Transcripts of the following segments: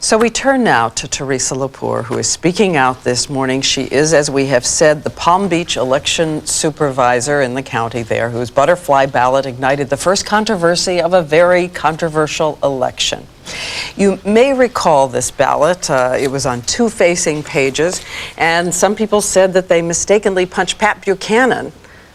So we turn now to Theresa LePore, who is speaking out this morning. She is, as we have said, the Palm Beach election supervisor in the county there, whose butterfly ballot ignited the first controversy of a very controversial election. You may recall this ballot. It was on two facing pages, and some people said that they mistakenly punched Pat Buchanan,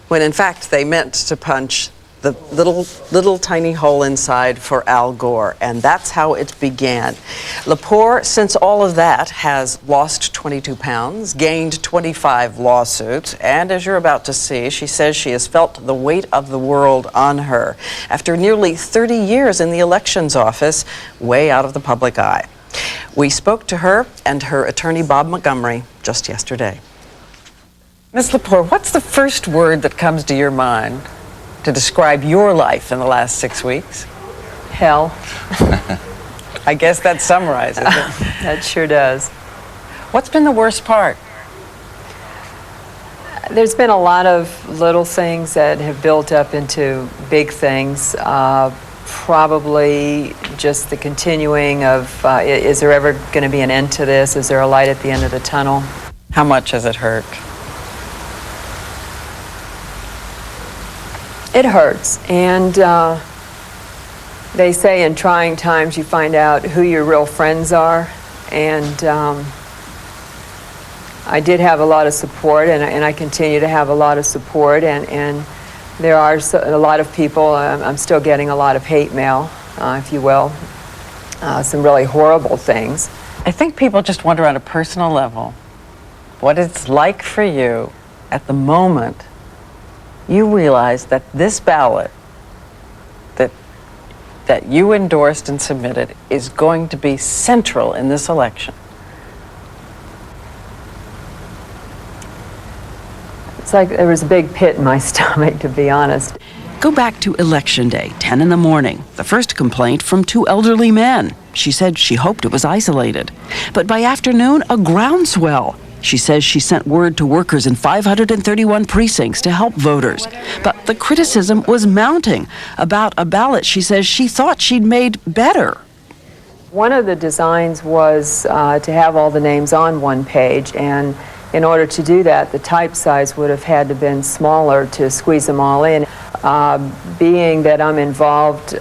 when in fact they meant to punch the little tiny hole inside for Al Gore, and that's how it began. LePore, since all of that, has lost 22 pounds, gained 25 lawsuits, and as you're about to see, she says she has felt the weight of the world on her after nearly 30 years in the elections office, way out of the public eye. We spoke to her and her attorney, Bob Montgomery, just yesterday. Ms. LePore, what's the first word that comes to your mind to describe your life in the last 6 weeks? Hell. I guess that summarizes it. That sure does. What's been the worst part? There's been a lot of little things that have built up into big things. Probably just the continuing of, is there ever going to be an end to this? Is there a light at the end of the tunnel? How much has it hurt? It hurts, and they say in trying times you find out who your real friends are, and I did have a lot of support, and I continue to have a lot of support, and there are a lot of people. I'm still getting a lot of hate mail, if you will, some really horrible things. I think people just wonder on a personal level what it's like for you at the moment you realize that this ballot that you endorsed and submitted is going to be central in this election. It's like there was a big pit in my stomach, to be honest. Go back to Election Day, 10 in the morning. The first complaint from two elderly men. She said she hoped it was isolated. But by afternoon, a groundswell. She says she sent word to workers in 531 precincts to help voters. But the criticism was mounting about a ballot she says she thought she'd made better. One of the designs was to have all the names on one page, and in order to do that, the type size would have had to been smaller to squeeze them all in. Being that I'm involved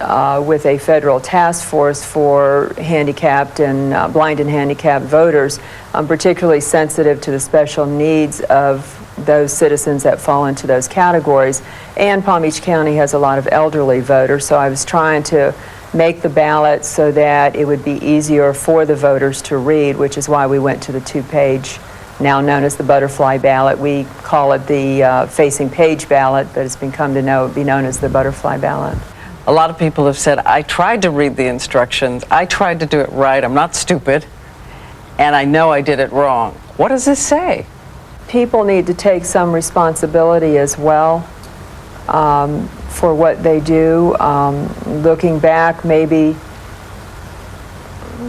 with a federal task force for handicapped and blind and handicapped voters, I'm particularly sensitive to the special needs of those citizens that fall into those categories. And Palm Beach County has a lot of elderly voters, so I was trying to make the ballot so that it would be easier for the voters to read, which is why we went to the two-page, now known as the butterfly ballot. We call it the facing page ballot, but it's been come to be known as the butterfly ballot. A lot of people have said, I tried to read the instructions, I tried to do it right, I'm not stupid, and I know I did it wrong. What does this say? People need to take some responsibility as well for what they do. Looking back, maybe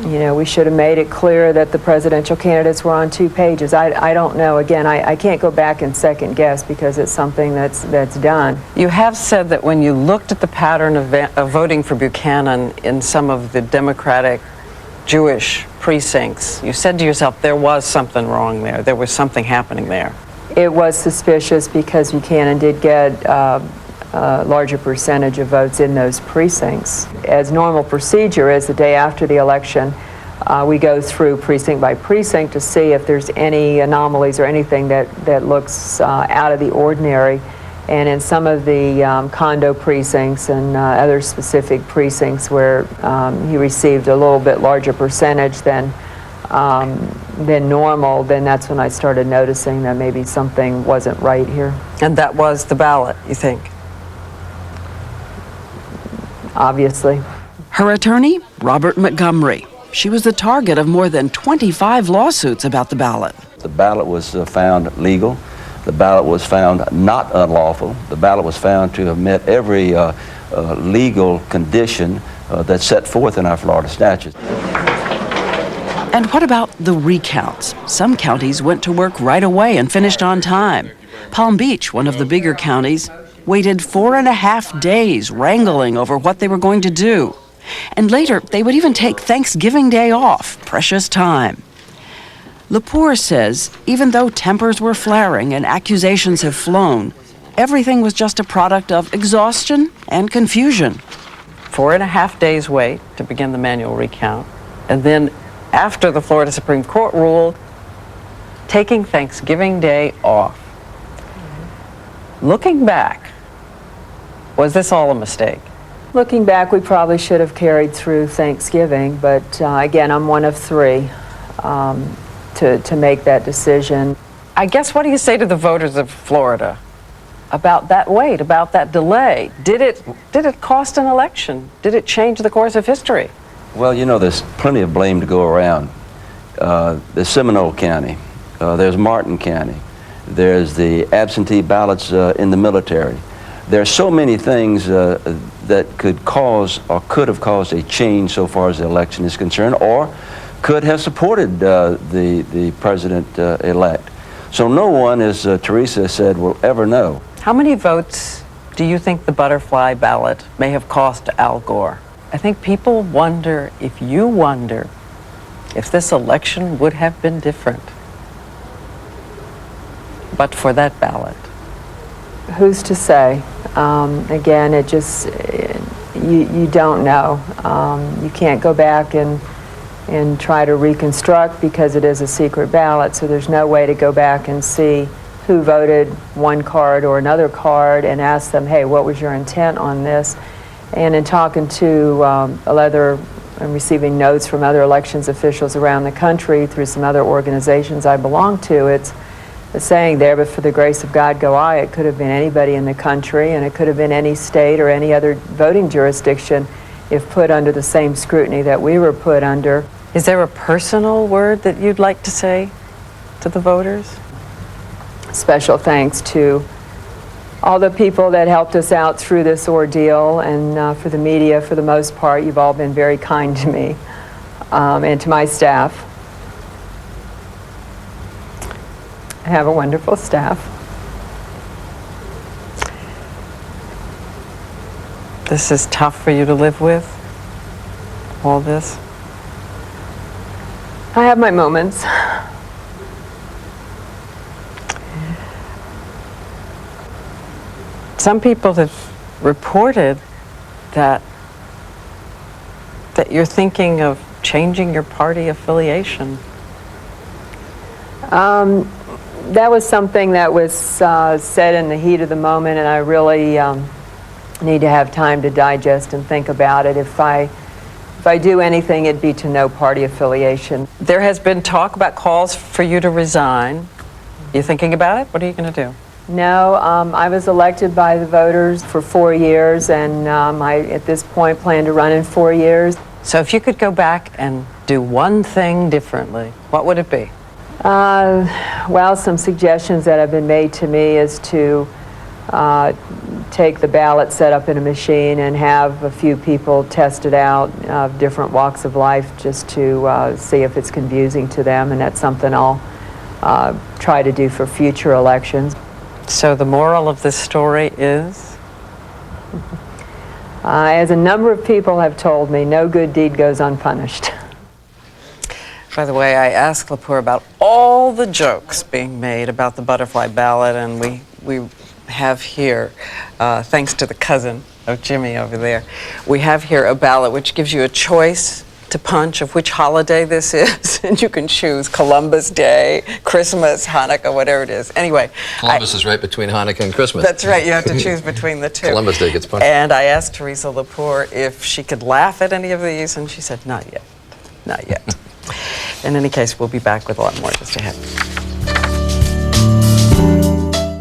we should have made it clear that the presidential candidates were on two pages. I don't know. Again, I can't go back and second guess because it's something that's done. You have said that when you looked at the pattern of voting for Buchanan in some of the Democratic Jewish precincts, you said to yourself there was something wrong there. There was something happening there. It was suspicious because Buchanan did get a larger percentage of votes in those precincts. As normal procedure is the day after the election, we go through precinct by precinct to see if there's any anomalies or anything that looks out of the ordinary. And in some of the condo precincts and other specific precincts where he received a little bit larger percentage than normal, then that's when I started noticing that maybe something wasn't right here. And that was the ballot, you think? Obviously. Her attorney, Robert Montgomery. She was the target of more than 25 lawsuits about the ballot. The ballot was found legal. The ballot was found not unlawful. The ballot was found to have met every legal condition that's set forth in our Florida statute. And what about the recounts? Some counties went to work right away and finished on time. Palm Beach, one of the bigger counties, waited 4.5 days wrangling over what they were going to do. And later, they would even take Thanksgiving Day off, precious time. LePore says even though tempers were flaring and accusations have flown, everything was just a product of exhaustion and confusion. 4.5 days wait to begin the manual recount, and then after the Florida Supreme Court ruled, taking Thanksgiving Day off. Looking back, was this all a mistake? Looking back, we probably should have carried through Thanksgiving, but again, I'm one of three to make that decision. I guess, what do you say to the voters of Florida about that wait, about that delay? Did it cost an election? Did it change the course of history? Well, you know, there's plenty of blame to go around. There's Seminole County, there's Martin County, there's the absentee ballots in the military. There are so many things that could cause or could have caused a change so far as the election is concerned, or could have supported the president-elect. So no one, as Theresa said, will ever know. How many votes do you think the butterfly ballot may have cost Al Gore? I think people wonder, if you wonder, if this election would have been different but for that ballot. Who's to say? Again, it just, you don't know. You can't go back and try to reconstruct because it is a secret ballot, so there's no way to go back and see who voted one card or another card and ask them, hey, what was your intent on this? And in talking to and receiving notes from other elections officials around the country through some other organizations I belong to, it's the saying there, but for the grace of God go I. It could have been anybody in the country, and it could have been any state or any other voting jurisdiction if put under the same scrutiny that we were put under. Is there a personal word that you'd like to say to the voters? Special thanks to all the people that helped us out through this ordeal, and for the media, for the most part. You've all been very kind to me and to my staff. I have a wonderful staff. This is tough for you to live with, all this? I have my moments. Some people have reported that you're thinking of changing your party affiliation. That was something that was said in the heat of the moment, and I really need to have time to digest and think about it. If I do anything, it'd be to no party affiliation. There has been talk about calls for you to resign. You thinking about it? What are you going to do? No, I was elected by the voters for 4 years, and I, at this point, plan to run in 4 years. So if you could go back and do one thing differently, what would it be? Well, some suggestions that have been made to me is to take the ballot set up in a machine and have a few people test it out of different walks of life just to see if it's confusing to them, and that's something I'll try to do for future elections. So the moral of this story is? As a number of people have told me, no good deed goes unpunished. By the way, I asked LePore about all the jokes being made about the butterfly ballot, and we have here, thanks to the cousin of Jimmy over there, we have here a ballot which gives you a choice to punch of which holiday this is, and you can choose Columbus Day, Christmas, Hanukkah, whatever it is. Anyway. Columbus is right between Hanukkah and Christmas. That's right, you have to choose between the two. Columbus Day gets punched. And I asked Theresa LePore if she could laugh at any of these, and she said, not yet, not yet. In any case, we'll be back with a lot more just ahead.